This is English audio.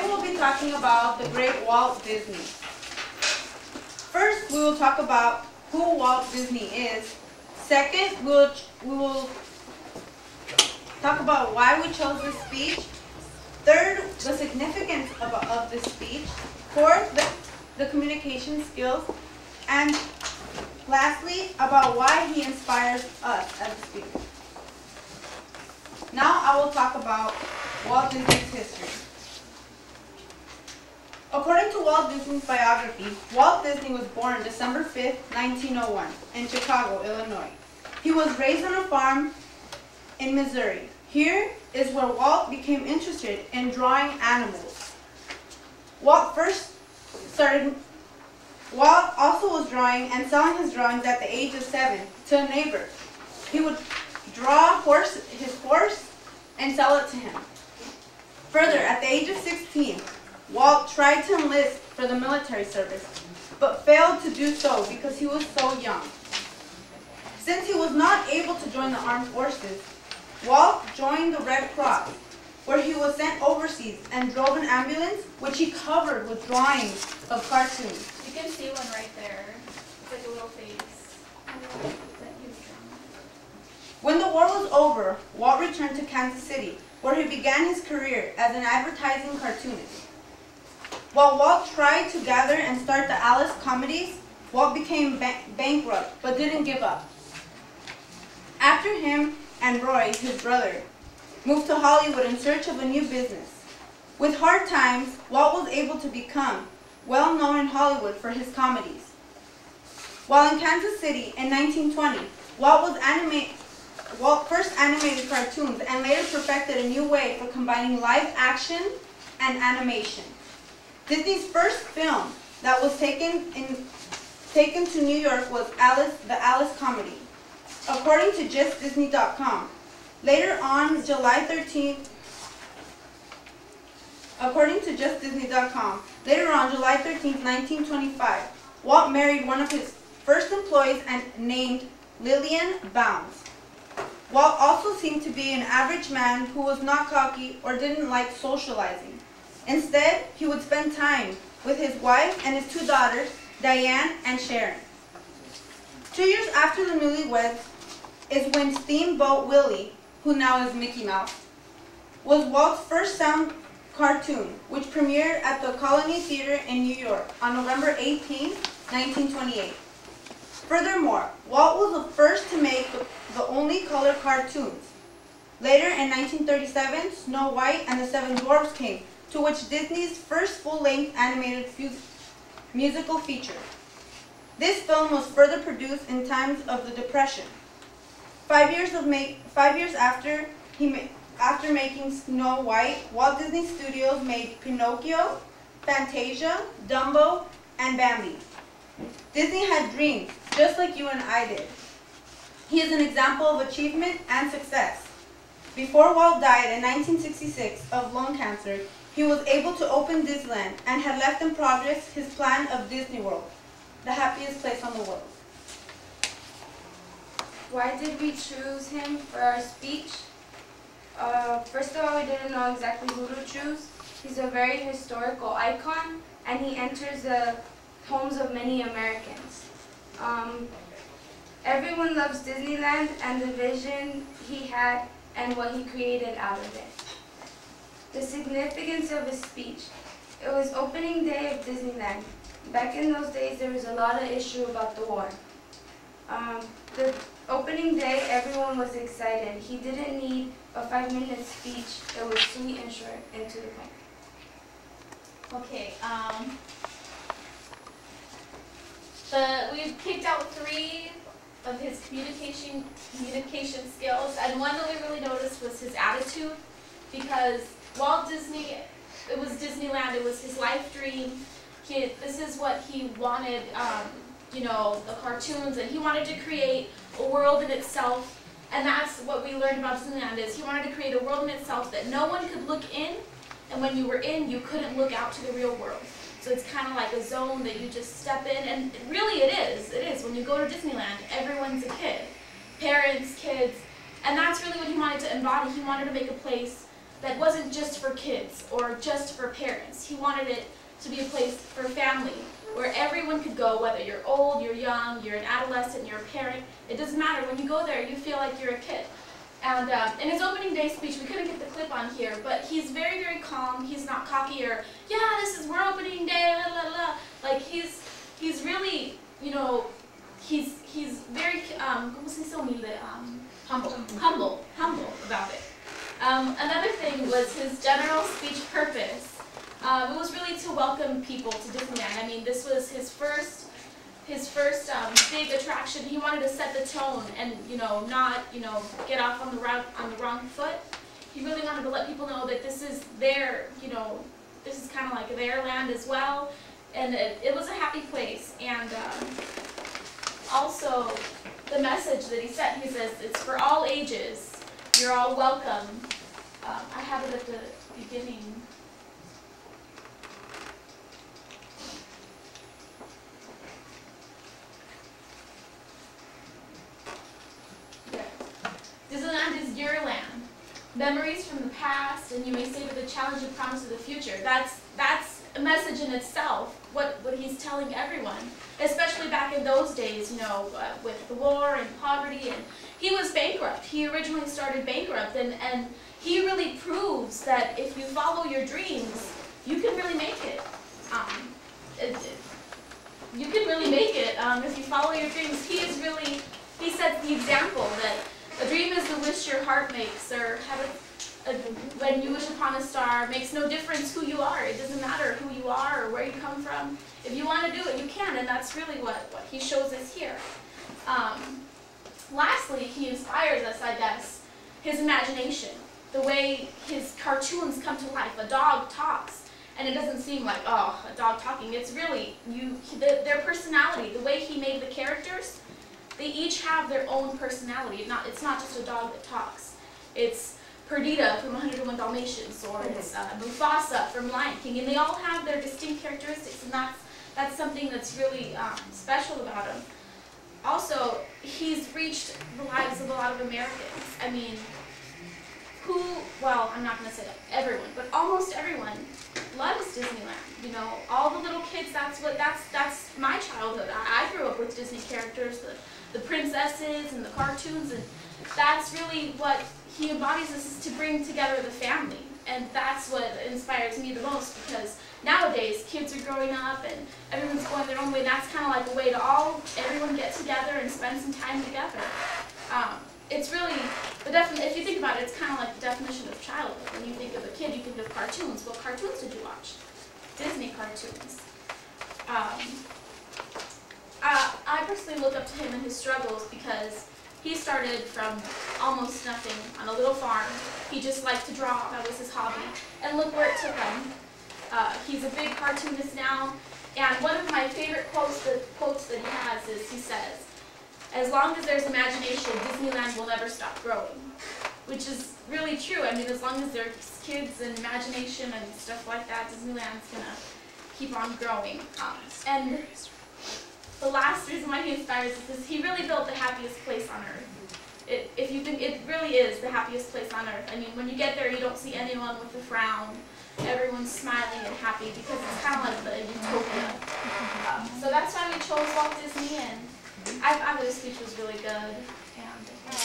we'll be talking about the great Walt Disney. First, we will talk about who Walt Disney is. Second, we will talk about why we chose this speech. Third, the significance of this speech. Fourth, the communication skills. And lastly, about why he inspires us as a speaker. Now I will talk about Walt Disney's history. According to Walt Disney's biography, Walt Disney was born December 5th, 1901 in Chicago, Illinois. He was raised on a farm in Missouri. Here is where Walt became interested in drawing animals. Walt also was drawing and selling his drawings at the age of 7 to a neighbor. He would draw his horse and sell it to him. Further, at the age of 16, Walt tried to enlist for the military service, but failed to do so because he was so young. Since he was not able to join the armed forces, Walt joined the Red Cross, where he was sent overseas and drove an ambulance, which he covered with drawings of cartoons. You can see one right there. It's like a little face. When the war was over, Walt returned to Kansas City, where he began his career as an advertising cartoonist. While Walt tried to gather and start the Alice comedies, Walt became bankrupt, but didn't give up. After him and Roy, his brother, moved to Hollywood in search of a new business. With hard times, Walt was able to become well known in Hollywood for his comedies. While in Kansas City in 1920, Walt first animated cartoons and later perfected a new way for combining live action and animation. Disney's first film that was taken to New York was the Alice comedy. According to JustDisney.com, later on July 13th, 1925, Walt married one of his first employees and named Lillian Bounds. Walt also seemed to be an average man who was not cocky or didn't like socializing. Instead, he would spend time with his wife and his 2 daughters, Diane and Sharon. 2 years after the newlyweds is when Steamboat Willie, who now is Mickey Mouse, was Walt's first sound cartoon, which premiered at the Colony Theater in New York on November 18, 1928. Furthermore, Walt was the first to make the only color cartoons. Later, in 1937, Snow White and the 7 Dwarfs came, to which Disney's first full-length animated musical feature. This film was further produced in times of the Depression. 5 years after making Snow White, Walt Disney Studios made Pinocchio, Fantasia, Dumbo, and Bambi. Disney had dreams, just like you and I did. He is an example of achievement and success. Before Walt died in 1966 of lung cancer, he was able to open Disneyland and had left in progress his plan of Disney World, the happiest place on the world. Why did we choose him for our speech? First of all, we didn't know exactly who to choose. He's a very historical icon, and he enters the homes of many Americans. Everyone loves Disneyland and the vision he had and what he created out of it. The significance of his speech. It was opening day of Disneyland. Back in those days, there was a lot of issue about the war. The opening day, everyone was excited. He didn't need a 5-minute speech. It was sweet and short and to the point. Okay, we've picked out 3 of his communication skills, and one that we really noticed was his attitude, because Walt Disney, it was Disneyland, it was his life dream. This is what he wanted, the cartoons, and he wanted to create a world in itself, and that's what we learned about Disneyland, is he wanted to create a world in itself that no one could look in, and when you were in, you couldn't look out to the real world. So it's kind of like a zone that you just step in, and really it is. When you go to Disneyland, everyone's a kid. Parents, kids, and that's really what he wanted to embody. He wanted to make a place that wasn't just for kids or just for parents. He wanted it to be a place for family, where everyone could go, whether you're old, you're young, you're an adolescent, you're a parent. It doesn't matter. When you go there, you feel like you're a kid. And in his opening day speech, we couldn't get the clip on here, but he's very, very calm. He's not cocky or, yeah, we're opening day, la la la. Like he's really, you know, he's very, ¿cómo se dice humilde? Humble about it. Another thing was his general speech purpose. It was really to welcome people to Disneyland. I mean, this was his first big attraction. He wanted to set the tone and, not, get off on the wrong foot. He really wanted to let people know that this is their, this is kind of like their land as well. And it was a happy place. And also, the message that he said, he says, it's for all ages. You're all welcome. I have it at the beginning. Disneyland is your land. Memories from the past, and you may savor the challenge and promise of the future. That's a message in itself, what he's telling everyone, especially back in those days, with the war and poverty. And he was bankrupt. He originally started bankrupt, and he really proves that if you follow your dreams, you can really make it. You can really make it if you follow your dreams. He sets the example that a dream is the wish your heart makes, or when you wish upon a star. Makes no difference who you are. It doesn't matter who you are or where you come from. If you want to do it, you can, and that's really what he shows us here. Lastly, he inspires us, I guess, his imagination. The way his cartoons come to life. A dog talks, and it doesn't seem like, oh, a dog talking. It's really, their personality, the way he made the characters. They each have their own personality. It's not just a dog that talks. It's Perdita from 101 Dalmatians, or it's Mufasa from Lion King, and they all have their distinct characteristics, and that's something that's really special about him. Also, he's reached the lives of a lot of Americans. I mean, I'm not going to say everyone, but almost everyone loves Disneyland. All the little kids, that's my childhood. I grew up with Disney characters, the princesses and the cartoons, and that's really what he embodies us, is to bring together the family. And that's what inspires me the most, because nowadays kids are growing up and everyone's going their own way, and that's kind of like a way to everyone get together and spend some time together. It's really, if you think about it, it's kind of like the definition of childhood. When you think of a kid, you think of cartoons. What cartoons did you watch? Disney cartoons. I personally look up to him and his struggles, because he started from almost nothing on a little farm. He just liked to draw. That was his hobby. And look where it took him. He's a big cartoonist now. And one of my favorite quotes that he has is, he says, as long as there's imagination, Disneyland will never stop growing. Which is really true. I mean, as long as there's kids and imagination and stuff like that, Disneyland's going to keep on growing. And the last reason why he inspires us is he really built the happiest place on earth. If you think, it really is the happiest place on earth. I mean, when you get there, you don't see anyone with a frown. Everyone's smiling and happy, because it's kind of like the utopia. So that's why we chose Walt Disney, and I thought his speech was really good. And